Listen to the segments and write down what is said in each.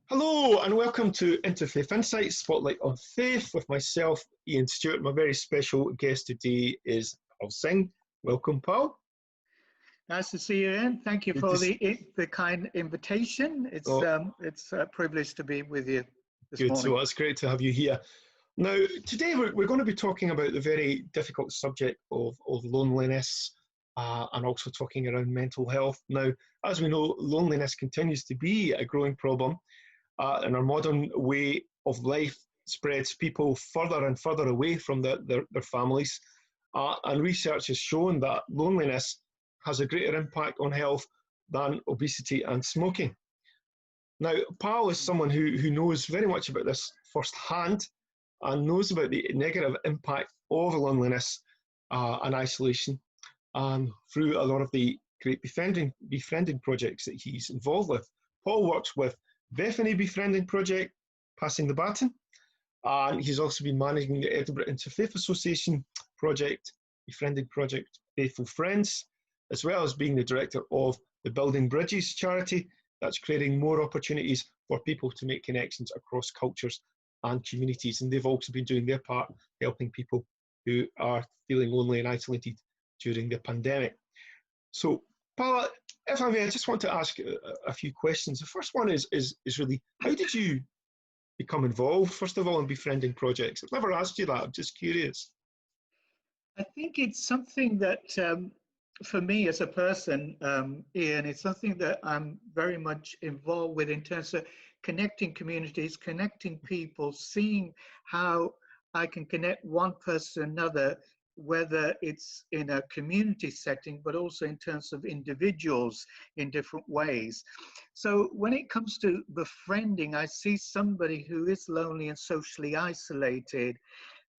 Hello and welcome to Interfaith Insights, Spotlight on Faith with myself, Iain Stewart. My very special guest today is Pall Singh. Welcome, Pall. Nice to see you, Iain. Thank you for the kind invitation. It's a privilege to be with you this morning. So it's great to have you here. Now, today we're going to be talking about the very difficult subject of loneliness and also talking around mental health. Now, as we know, loneliness continues to be a growing problem. And our modern way of life spreads people further and further away from their families. And research has shown that loneliness has a greater impact on health than obesity and smoking. Now, Pall is someone who knows very much about this firsthand and knows about the negative impact of loneliness and isolation through a lot of the great befriending projects that he's involved with. Pall works with Befriending project, Passing the Baton, and he's also been managing the Edinburgh Interfaith Association project, Befriending project, Faithful Friends, as well as being the director of the Building Bridges charity that's creating more opportunities for people to make connections across cultures and communities. And they've also been doing their part helping people who are feeling lonely and isolated during the pandemic. So, Pall, if I may, I just want to ask a few questions. The first one is really, how did you become involved, first of all, in befriending projects? I've never asked you that. I'm just curious. I think it's something that, for me as a person, Iain, it's something that I'm very much involved with in terms of connecting communities, connecting people, seeing how I can connect one person to another, whether it's in a community setting, but also in terms of individuals in different ways. So when it comes to befriending, I see somebody who is lonely and socially isolated,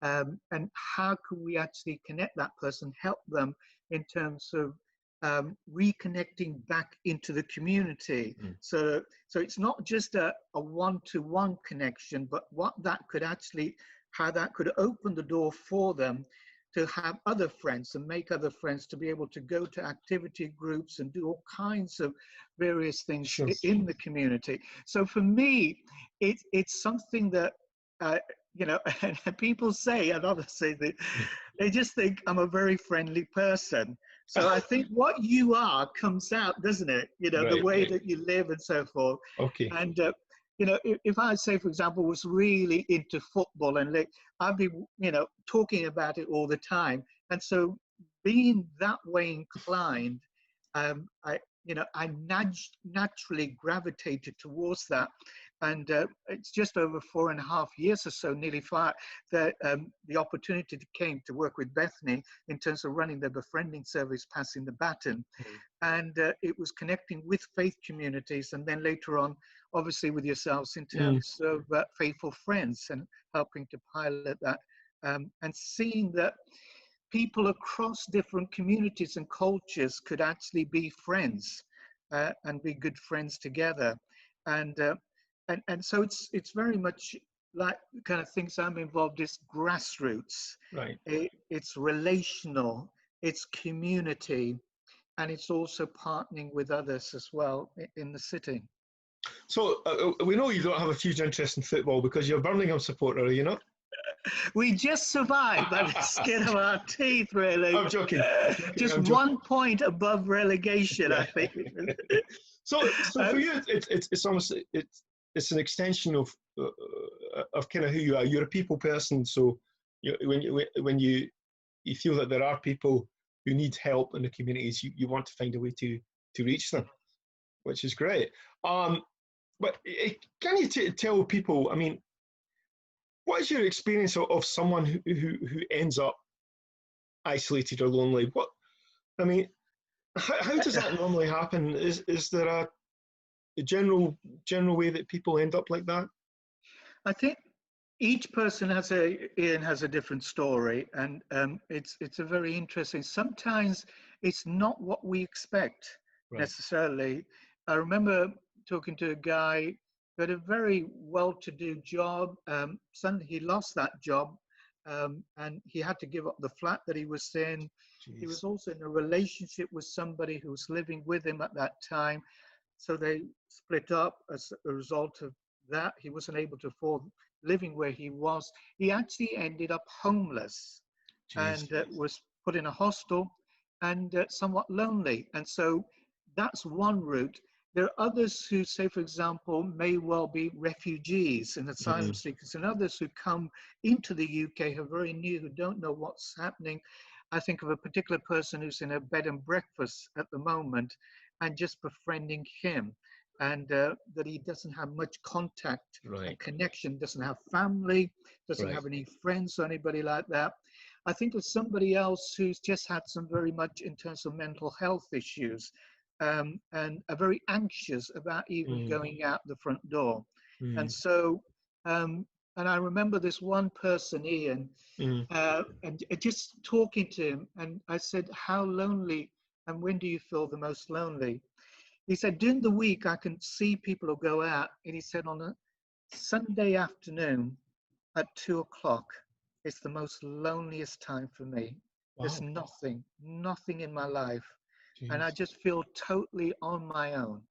and how can we actually connect that person, help them in terms of reconnecting back into the community. So it's not just a one-to-one connection, but what that could actually, how that could open the door for them to have other friends and make other friends, to be able to go to activity groups and do all kinds of various things in the community. So for me, it's something that, people say, and others say that they just think I'm a very friendly person. So I think what you are comes out, doesn't it? The way that you live and so forth. Okay. And, if I say, for example, was really into football and I'd be, talking about it all the time. And so being that way inclined, I naturally gravitated towards that. And it's just over 4.5 years or so, nearly 5, that the opportunity came to work with Bethany in terms of running the befriending service, Passing the Baton. And it was connecting with faith communities, and then later on, obviously with yourselves in terms of Faithful Friends and helping to pilot that, and seeing that people across different communities and cultures could actually be friends and be good friends together. And so it's very much like the kind of things I'm involved in, is grassroots. Right. It's relational, it's community, and it's also partnering with others as well in the city. So we know you don't have a huge interest in football because you're a Birmingham supporter, are you not? We just survived by the skin of our teeth, really. I'm joking. Just 1 point above relegation, I think. So for you, it's almost it's an extension of kind of who you are. You're a people person, so when you feel that there are people who need help in the communities, you want to find a way to reach them, which is great. But can you tell people, I mean, what is your experience of someone who ends up isolated or lonely? How does that normally happen? Is there a general way that people end up like that? I think each person has a different story, and it's a very interesting. Sometimes it's not what we expect necessarily. I remember talking to a guy who had a very well-to-do job. Suddenly he lost that job, and he had to give up the flat that he was in. Jeez. He was also in a relationship with somebody who was living with him at that time. So they split up as a result of that, he wasn't able to afford living where he was. He actually ended up homeless and was put in a hostel and somewhat lonely. And so that's one route. There are others who say, for example, may well be refugees and asylum seekers, and others who come into the UK who are very new, who don't know what's happening. I think of a particular person who's in a bed and breakfast at the moment, and just befriending him, and that he doesn't have much contact and connection, doesn't have family, doesn't have any friends or anybody like that. I think of somebody else who's just had some very much in terms of mental health issues, and are very anxious about even going out the front door. And so, and I remember this one person, Iain, and just talking to him, and I said, how lonely, and when do you feel the most lonely? He said, during the week, I can see people who go out, and he said, on a Sunday afternoon at 2 o'clock, it's the most loneliest time for me. There's nothing in my life. And I just feel totally on my own.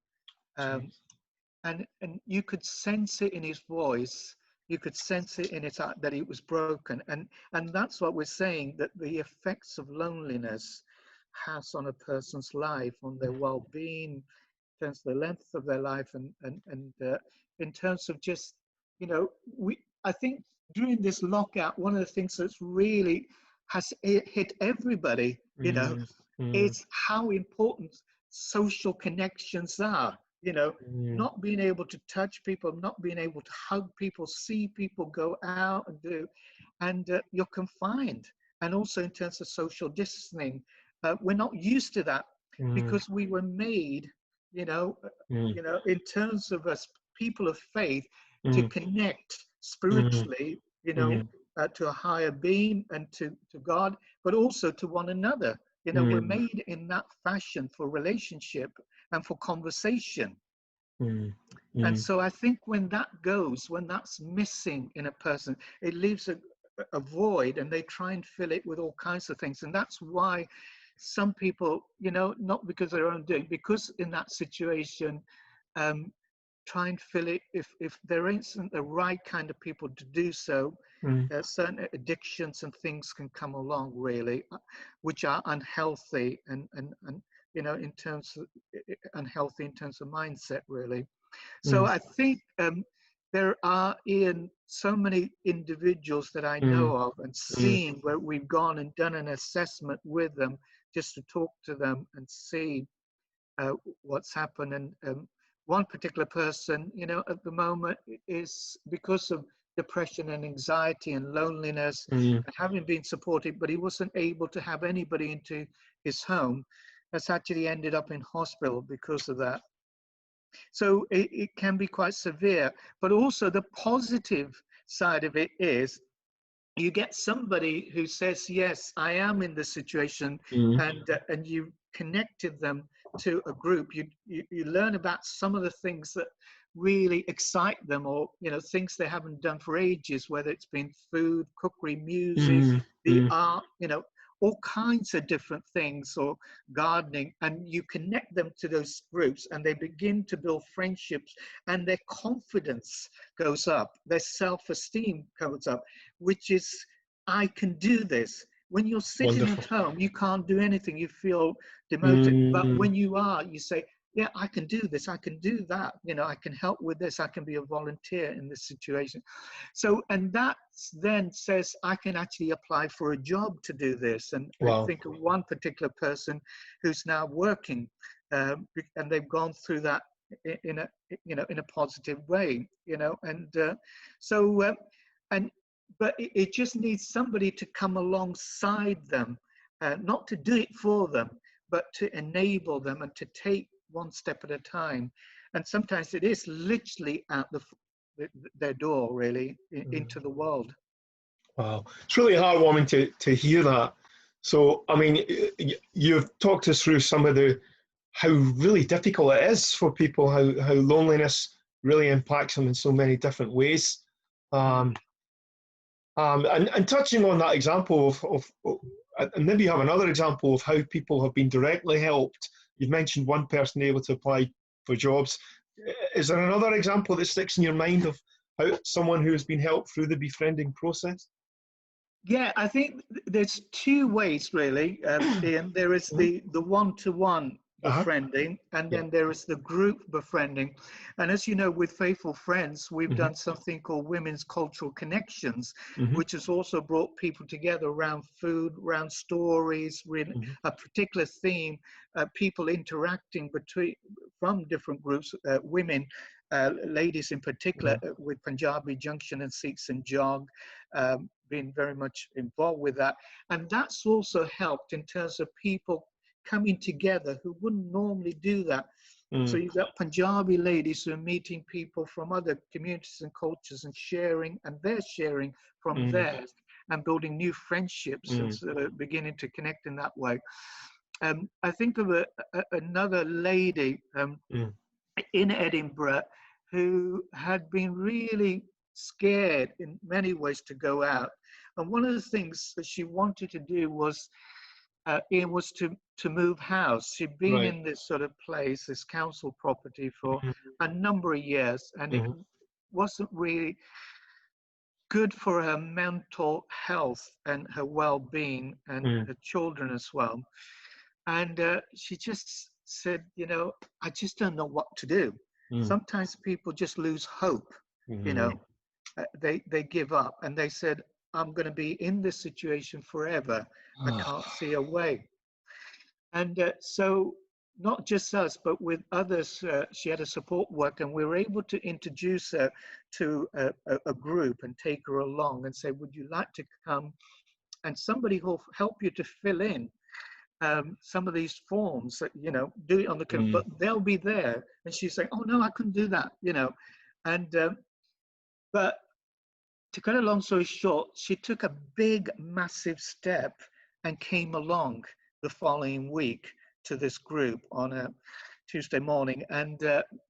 And you could sense it in his voice. You could sense it in it that it was broken. And that's what we're saying, that the effects of loneliness has on a person's life, on their well-being, in terms of the length of their life, and in terms of just, you know, I think during this lockout, one of the things that's really has hit everybody, you know, is how important social connections are. You know, not being able to touch people, not being able to hug people, see people, go out and do, and you're confined. And also in terms of social distancing, we're not used to that because we were made, you know, in terms of us people of faith, to connect spiritually, you know, to a higher being and to God, but also to one another. You know, we're made in that fashion for relationship and for conversation. And so I think when that goes, when that's missing in a person, it leaves a void, and they try and fill it with all kinds of things. And that's why some people, you know, not because of their own doing, because in that situation, try and fill it, if there isn't the right kind of people to do so, certain addictions and things can come along, really, which are unhealthy and you know, in terms of unhealthy in terms of mindset, really. So I think there are, Iain, so many individuals that I know of and seen where we've gone and done an assessment with them just to talk to them and see what's happened. And one particular person, you know, at the moment is because of depression and anxiety and loneliness, and having been supported, but he wasn't able to have anybody into his home, has actually ended up in hospital because of that. So it can be quite severe. But also the positive side of it is you get somebody who says, yes, I am in this situation, and you connected them to a group. You learn about some of the things that really excite them, or, you know, things they haven't done for ages, whether it's been food, cookery, music, the art, you know, all kinds of different things, or gardening, and you connect them to those groups, and they begin to build friendships, and their confidence goes up, their self-esteem goes up, which is, I can do this. When you're sitting at home, you can't do anything, you feel demoted. But when you are, you say, yeah, I can do this, I can do that, you know, I can help with this, I can be a volunteer in this situation. So, and that then says, I can actually apply for a job to do this. And I think of one particular person who's now working, and they've gone through that in a, you know, in a positive way, you know, and but it just needs somebody to come alongside them, not to do it for them, but to enable them and to take one step at a time. And sometimes it is literally at their door, really, into the world. Wow, it's really heartwarming to hear that. So, I mean, you've talked us through some of how really difficult it is for people, how loneliness really impacts them in so many different ways. And touching on that example of and maybe you have another example of how people have been directly helped. You've mentioned one person able to apply for jobs. Is there another example that sticks in your mind of how someone who has been helped through the befriending process? Yeah, I think there's two ways really, Ian. There is the one-to-one befriending, and Yeah. then there is the group befriending. And as you know, with Faithful Friends, we've done something called Women's Cultural Connections, which has also brought people together around food, around stories, with a particular theme, people interacting from different groups, women, ladies in particular, with Punjabi Junction and Sikhs and Jog, been very much involved with that. And that's also helped in terms of people coming together who wouldn't normally do that. So you've got Punjabi ladies who are meeting people from other communities and cultures and sharing, and they're sharing from theirs and building new friendships and sort of beginning to connect in that way. I think of another lady in Edinburgh who had been really scared in many ways to go out. And one of the things that she wanted to do was, Ian, was to move house. She'd been in this sort of place, this council property, for a number of years, and it wasn't really good for her mental health and her well-being and her children as well. And she just said, you know, I just don't know what to do. Sometimes people just lose hope, you know, they give up, and they said, I'm going to be in this situation forever. I can't see a way. And so not just us, but with others, she had a support work, and we were able to introduce her to a group and take her along and say, would you like to come? And somebody will help you to fill in some of these forms that, you know, do it on the computer, but they'll be there. And she's saying, oh no, I couldn't do that, you know. And but to cut a long story short, she took a big, massive step and came along the following week to this group on a Tuesday morning, and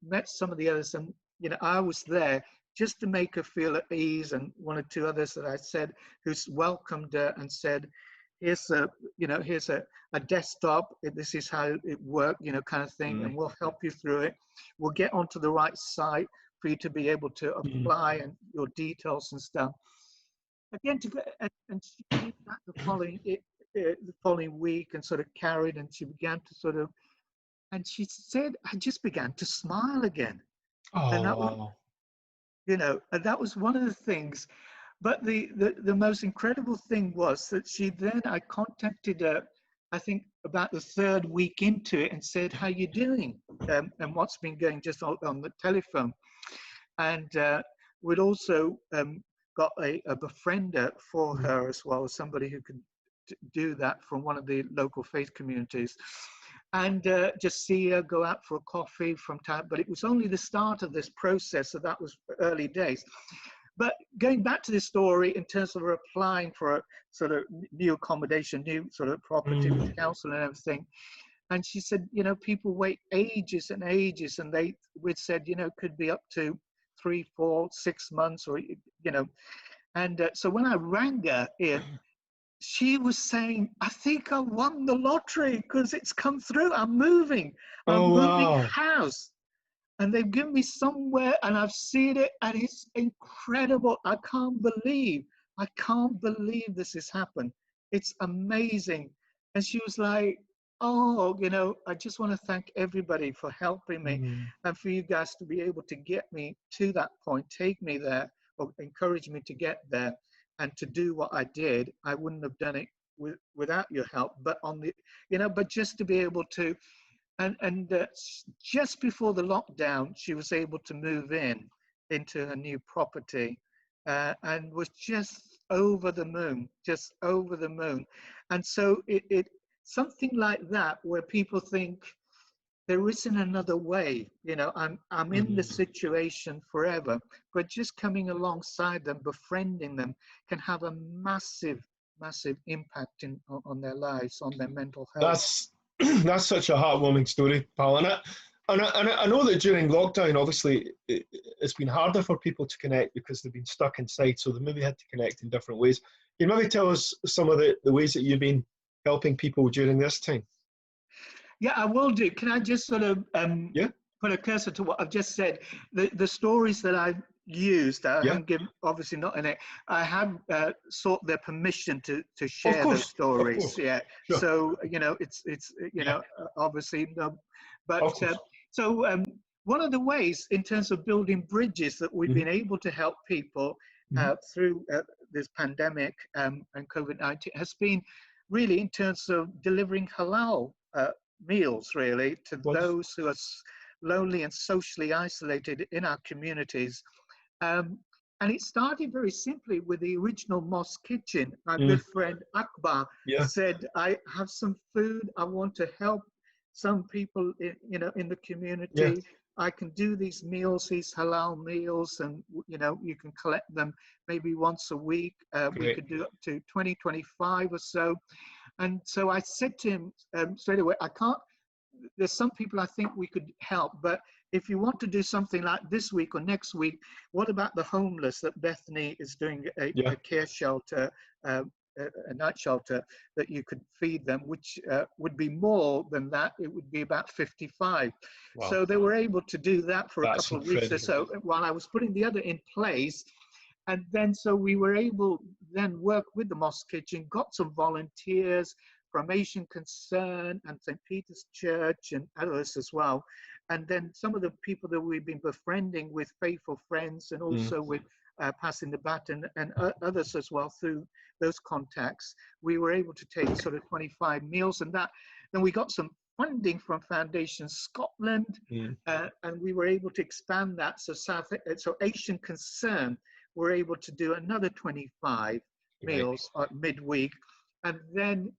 met some of the others. And, you know, I was there just to make her feel at ease, and one or two others that I said, who's welcomed her and said, here's a, you know, here's a desktop, this is how it works, you know, kind of thing, and we'll help you through it. We'll get onto the right site for you to be able to apply and your details and stuff. Again, and she did that the following week and sort of carried, and she began to sort of, and she said, I just began to smile again. And that was, you know, and that was one of the things. But the most incredible thing was that she then, I contacted her, I think about the third week into it, and said, how you doing? And what's been going, just on the telephone. And we'd also got a befriender for her as well, somebody who could do that from one of the local faith communities. And just see her, go out for a coffee from time. But it was only the start of this process, so that was early days. But going back to this story, in terms of her applying for a sort of new accommodation, new sort of property with the council and everything, and she said, you know, people wait ages and ages, and we'd said, you know, could be up to 3, 4, 6 months, or, you know. And so when I rang her in, she was saying, I think I won the lottery because it's come through. I'm moving house. And they've given me somewhere, and I've seen it, and it's incredible. I can't believe this has happened. It's amazing. And she was like, oh, you know, I just want to thank everybody for helping me, and for you guys to be able to get me to that point, take me there, or encourage me to get there, and to do what I did. I wouldn't have done it without your help. But but just to be able to, and just before the lockdown, she was able to move into her new property, and was just over the moon. And so it something like that, where people think there isn't another way. You know, I'm in this situation forever, but just coming alongside them, befriending them, can have a massive impact on their lives, on their mental health. That's such a heartwarming story, Pal. And I know that during lockdown, obviously, it's been harder for people to connect because they've been stuck inside, so they maybe had to connect in different ways. Can you maybe tell us some of the ways that you've been helping people during this time? Yeah, I will do. Can I just sort of put a cursor to what I've just said, the stories that I've used, I Yeah, haven't given, obviously not in it, I have sought their permission to of share those course, of stories. course. Yeah. Sure. So, it's Yeah, obviously, no, but of course. so one of the ways in terms of building bridges that we've Hmm. been able to help people Hmm. through this pandemic and COVID-19 has been really in terms of delivering halal meals, really, to Wonderful. those who are lonely and socially isolated in our communities. Um, and it started very simply with the original mosque kitchen. My Mm. good friend Akbar Yeah, said, "I have some food. I want to help some people, in the yeah, community. I can do these meals, these halal meals, and you can collect them maybe once a week. We great. could do up to 20, 25 or so." And so I said to him straight away, I can't, there's some people I think we could help, but if you want to do something like this week or next week, what about the homeless that Bethany is doing Yeah, a care shelter, a night shelter that you could feed them, which would be more than that. It would be about 55. wow, So they were able to do that for a that's couple of weeks or incredible. so while I was putting the other in place. And then so we were able then work with the mosque kitchen, got some volunteers from Asian Concern and St. Peter's Church and others as well. And then some of the people that we've been befriending with Faithful Friends and Mm. also with Passing the Baton and others as well through those contacts, we were able to take sort of 25 meals and that. Then we got some funding from Foundation Scotland, Mm. and we were able to expand that. So Asian Concern were able to do another 25 Right. meals midweek, and then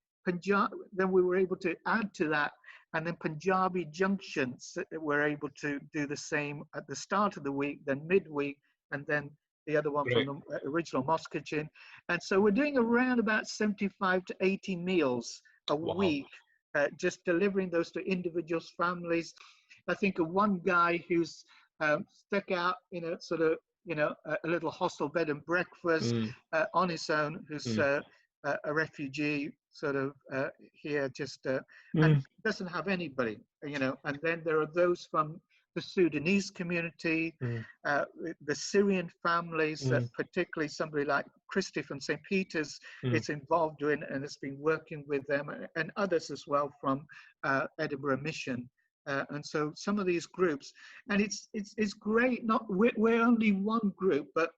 then we were able to add to that, and then Punjabi Junctions were able to do the same at the start of the week, then midweek, and then the other one from Right. the original mosque kitchen. And so we're doing around about 75 to 80 meals a Wow. week, just delivering those to individuals, families. I think of one guy who's stuck out in a sort of, a little hostel bed and breakfast Mm. on his own, who's Mm. a refugee sort of here, just and Mm. doesn't have anybody, And then there are those from the Sudanese community, Mm. the Syrian families that Mm. particularly somebody like Christy from St. Peter's Mm. is involved in and has been working with them, and others as well from Edinburgh Mission. And so some of these groups, and it's great. Not we're only one group, but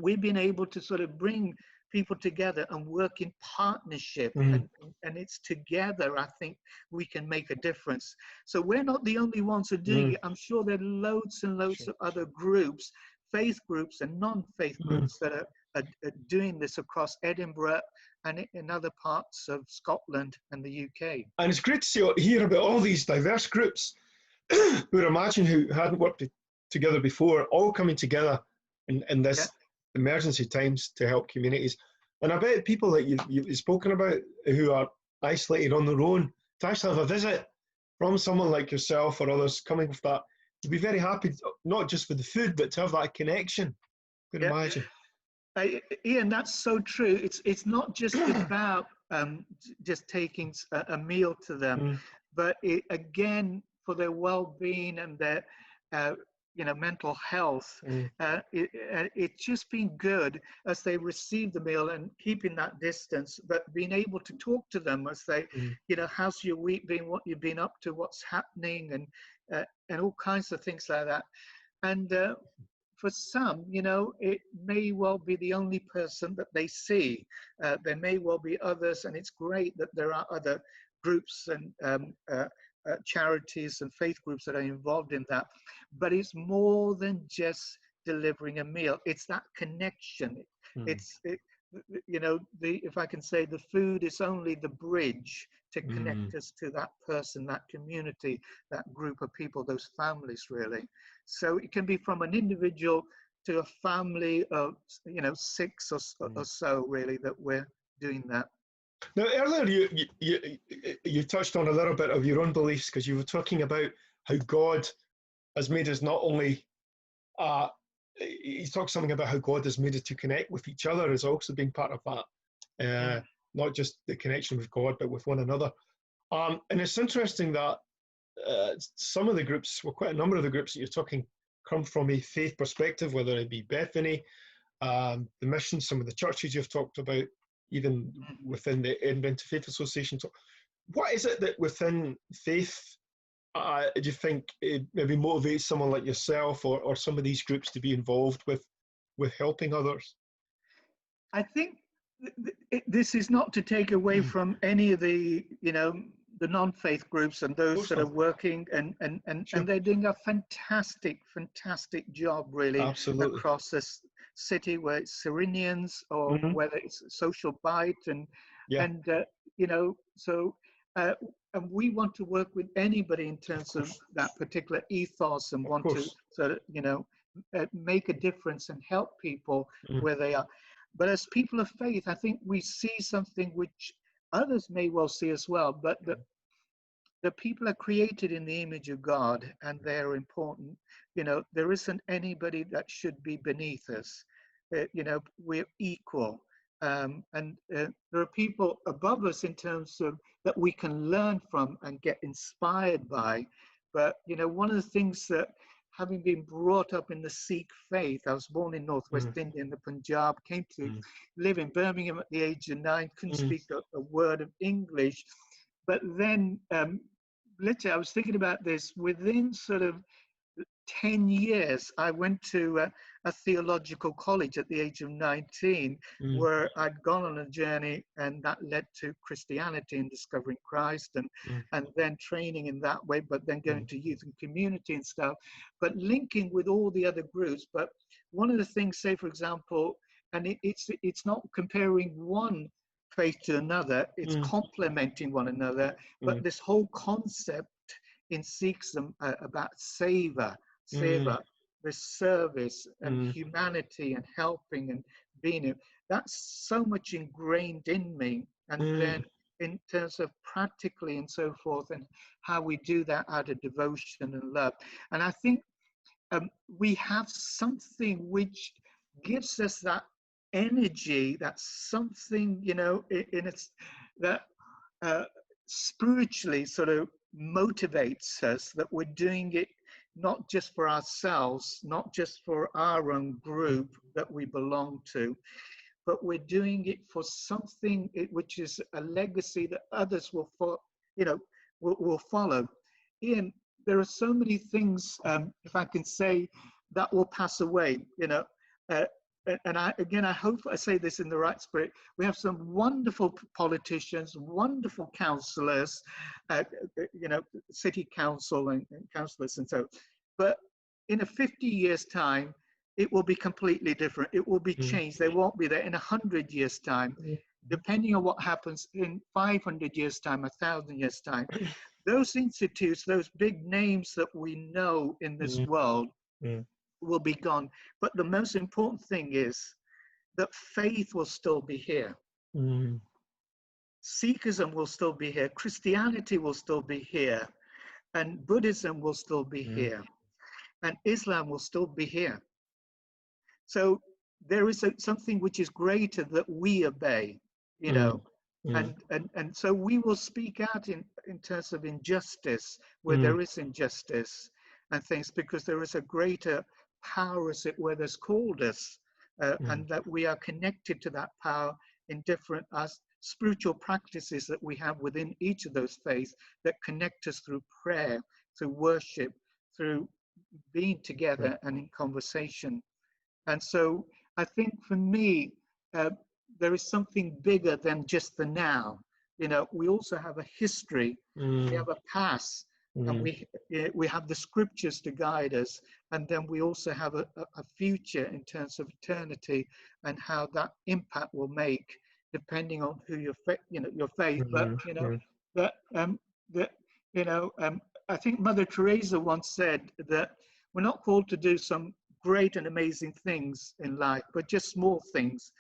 we've been able to sort of bring people together and work in partnership, Mm. and it's together I think we can make a difference. So we're not the only ones who are doing Mm. it. I'm sure there are loads and loads Sure. of other groups, faith groups and non-faith Mm. groups that are doing this across Edinburgh and in other parts of Scotland and the UK. And it's great to hear about all these diverse groups who are imagine who hadn't worked together before, all coming together in Yeah, this emergency times to help communities. And I bet people that you've spoken about who are isolated on their own, to actually have a visit from someone like yourself or others coming with that, to be very happy, not just for the food, but to have that connection. I can yeah. imagine. Iain, that's so true. It's not just about just taking a meal to them, Mm. but again for their well-being and their mental health. Mm. It's just been good as they receive the meal and keeping that distance, but being able to talk to them as they, Mm. how's your week been, what you've been up to, what's happening, and all kinds of things like that. And for some, it may well be the only person that they see. There may well be others, and it's great that there are other groups and charities and faith groups that are involved in that. But it's more than just delivering a meal. It's that connection. Mm. It's, if I can say, the food is only the bridge to connect Mm. us to that person, that community, that group of people, those families, really. So it can be from an individual to a family of, 6 or so, really, that we're doing that. Now, earlier you touched on a little bit of your own beliefs because you were talking about how God has made us not only, he talked something about how God has made us to connect with each other as also being part of that, not just the connection with God, but with one another. And it's interesting that some of the groups, well, quite a number of the groups that you're talking come from a faith perspective, whether it be Bethany, the mission, some of the churches you've talked about, even within the Edinburgh Interfaith Association. So what is it that within faith do you think it maybe motivates someone like yourself or some of these groups to be involved with helping others? I think this is not to take away from any of the, the non-faith groups and those that are working, and they're doing a fantastic job, really. Absolutely. Across this city, where it's Cyrenians or whether it's Social Bite, and and we want to work with anybody in terms of that particular ethos, and want to sort of make a difference and help people where they are. But as people of faith, I think we see something which others may well see as well, but the people are created in the image of God, and they're important. There isn't anybody that should be beneath us. We're equal. And there are people above us in terms of that we can learn from and get inspired by. But, one of the things that, having been brought up in the Sikh faith, I was born in Northwest India in the Punjab, came to live in Birmingham at the age of 9, couldn't speak a word of English. But then, literally, I was thinking about this, within sort of 10 years, I went to a theological college at the age of 19, where I'd gone on a journey, and that led to Christianity and discovering Christ, and then training in that way, but then going to youth and community and stuff, but linking with all the other groups. But one of the things, say, for example, and it's not comparing one faith to another, it's complementing one another, but this whole concept in Sikhism about seva, the service and humanity and helping and being, that's so much ingrained in me. And then in terms of practically and so forth, and how we do that out of devotion and love. And I think we have something which gives us that energy, that's something, in its, that spiritually sort of motivates us, that we're doing it not just for ourselves, not just for our own group that we belong to, but we're doing it for something which is a legacy that others will follow. Iain, there are so many things, if I can say, that will pass away, and I hope I say this in the right spirit. We have some wonderful politicians, wonderful councillors, city council and councillors and so. But in a 50 years' time, it will be completely different. It will be changed. They won't be there in 100 years' time, depending on what happens in 500 years' time, 1,000 years' time. Those institutes, those big names that we know in this world, will be gone. But the most important thing is that faith will still be here. Sikhism will still be here. Christianity will still be here. And Buddhism will still be here. And Islam will still be here. So there is something which is greater that we obey, and so we will speak out in terms of injustice where there is injustice and things, because there is a greater power, as it were, that's called us, and that we are connected to that power in different spiritual practices that we have within each of those faiths that connect us through prayer, through worship, through being together and in conversation. And so I think for me, there is something bigger than just the now. We also have a history, we have a past, and we have the scriptures to guide us, and then we also have a future in terms of eternity and how that impact will make, depending on who your faith. But I think Mother Teresa once said that we're not called to do some great and amazing things in life, but just small things,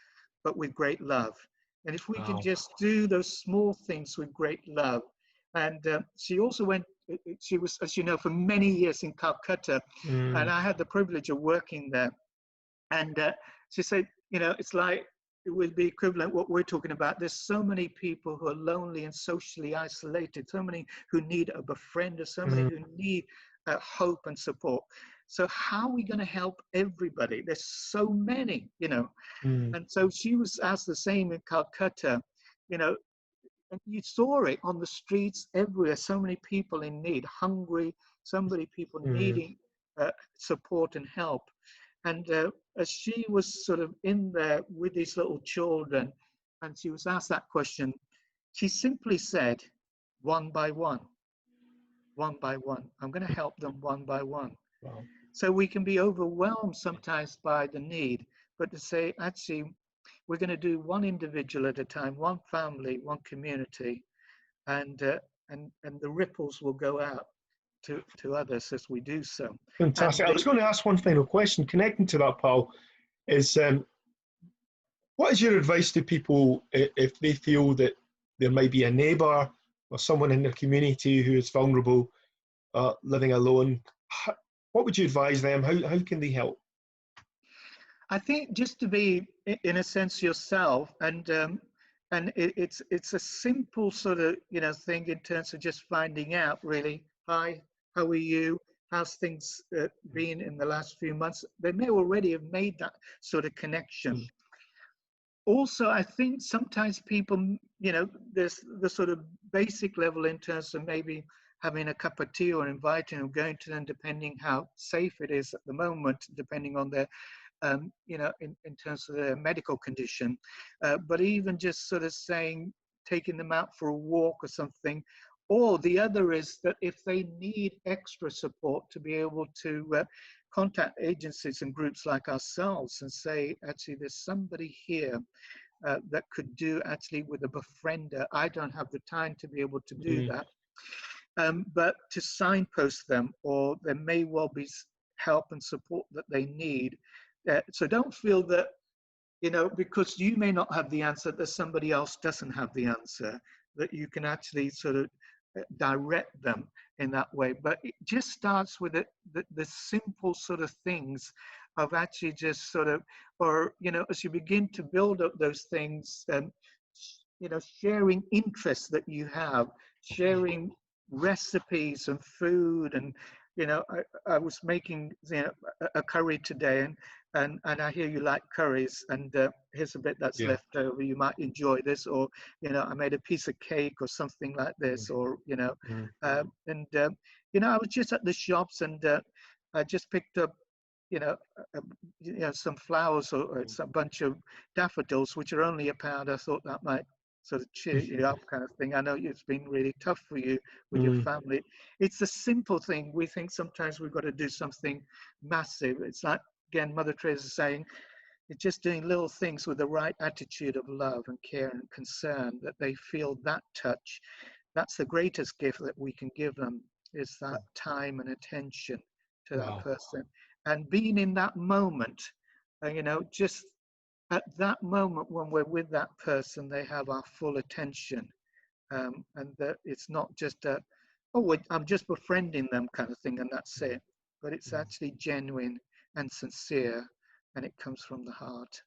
but with great love. And if we can just do those small things with great love. And she also she was, as you know, for many years in Calcutta, and I had the privilege of working there. And she said, it's like it would be equivalent what we're talking about. There's so many people who are lonely and socially isolated, so many who need a befriender, so many who need hope and support. So how are we going to help everybody? There's so many, you know. And so she was asked the same in Calcutta, you know, and you saw it on the streets everywhere. So many people in need, hungry, so many people needing support and help. And as she was sort of in there with these little children, and she was asked that question, she simply said, one by one, one by one. I'm going to help them one by one. Wow. So we can be overwhelmed sometimes by the need, but to say, actually, we're going to do one individual at a time, one family, one community, and the ripples will go out to others as we do so. Fantastic. I was going to ask one final question connecting to that, Paul, is what is your advice to people if they feel that there might be a neighbour or someone in their community who is vulnerable, living alone? What would you advise them? How can they help? I think just to be, in a sense, yourself, and it's a simple sort of, you know, thing in terms of just finding out, really, hi, how are you? How's things been in the last few months? They may already have made that sort of connection. Also, I think sometimes people, you know, there's the sort of basic level in terms of maybe having a cup of tea or inviting them, going to them, depending how safe it is at the moment, depending on their, you know, in terms of their medical condition. But even just sort of saying, taking them out for a walk or something. Or the other is that if they need extra support, to be able to contact agencies and groups like ourselves and say, actually, there's somebody here that could do actually with a befriender. I don't have the time to be able to do that. But to signpost them, or there may well be help and support that they need. So don't feel that, you know, because you may not have the answer, that somebody else doesn't have the answer, that you can actually sort of direct them in that way. But it just starts with the simple sort of things of actually just sort of, or, you know, as you begin to build up those things, you know, sharing interests that you have, sharing recipes and food. And, you know, I was making, you know, a curry today, and I hear you like curries, and here's a bit that's left over, you might enjoy this. Or, you know, I made a piece of cake or something like this, or, you know, you know, I was just at the shops, and I just picked up, you know, some flowers, or it's a bunch of daffodils, which are only £1. I thought that might sort of cheer you up, kind of thing. I know it's been really tough for you with your family. It's a simple thing. We think sometimes we've got to do something massive. It's like, again, Mother Teresa saying, it's just doing little things with the right attitude of love and care and concern, that they feel that touch. That's the greatest gift that we can give them, is that time and attention to that person. And being in that moment, you know, just at that moment when we're with that person, they have our full attention. And that it's not just a, oh, I'm just befriending them kind of thing, and that's it. But it's actually genuine and sincere, and it comes from the heart.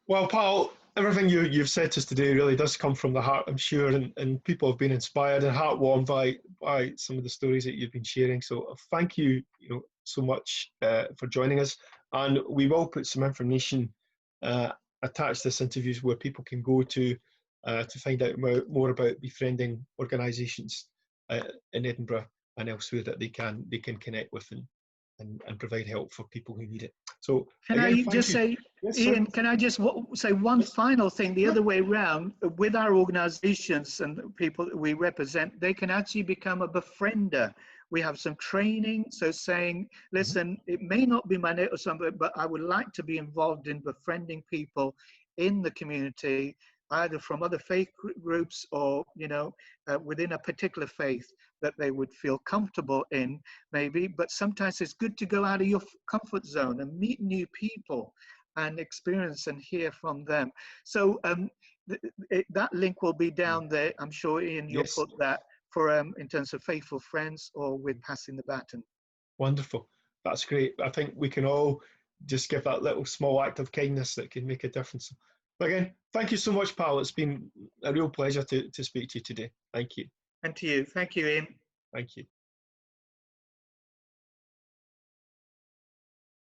Well, Paul, everything you've said to us today really does come from the heart, I'm sure, and people have been inspired and heartwarmed by some of the stories that you've been sharing. So thank you, you know, so much for joining us. And we will put some information attached to this interview where people can go to find out more about befriending organisations in Edinburgh and elsewhere that they can connect with and provide help for people who need it. So can I just say, Iain, can I just say one final thing the other way around? With our organisations and the people that we represent, they can actually become a befriender. We have some training, so saying, listen, it may not be my name or something, but I would like to be involved in befriending people in the community, either from other faith groups or, you know, within a particular faith that they would feel comfortable in, maybe. But sometimes it's good to go out of your comfort zone and meet new people and experience and hear from them. So that link will be down there. I'm sure, Iain, you'll put that for in terms of faithful friends or with passing the baton. Wonderful. That's great. I think we can all just give that little small act of kindness that can make a difference. But again, thank you so much, Pal. It's been a real pleasure to speak to you today. Thank you. And to you. Thank you, Iain. Thank you.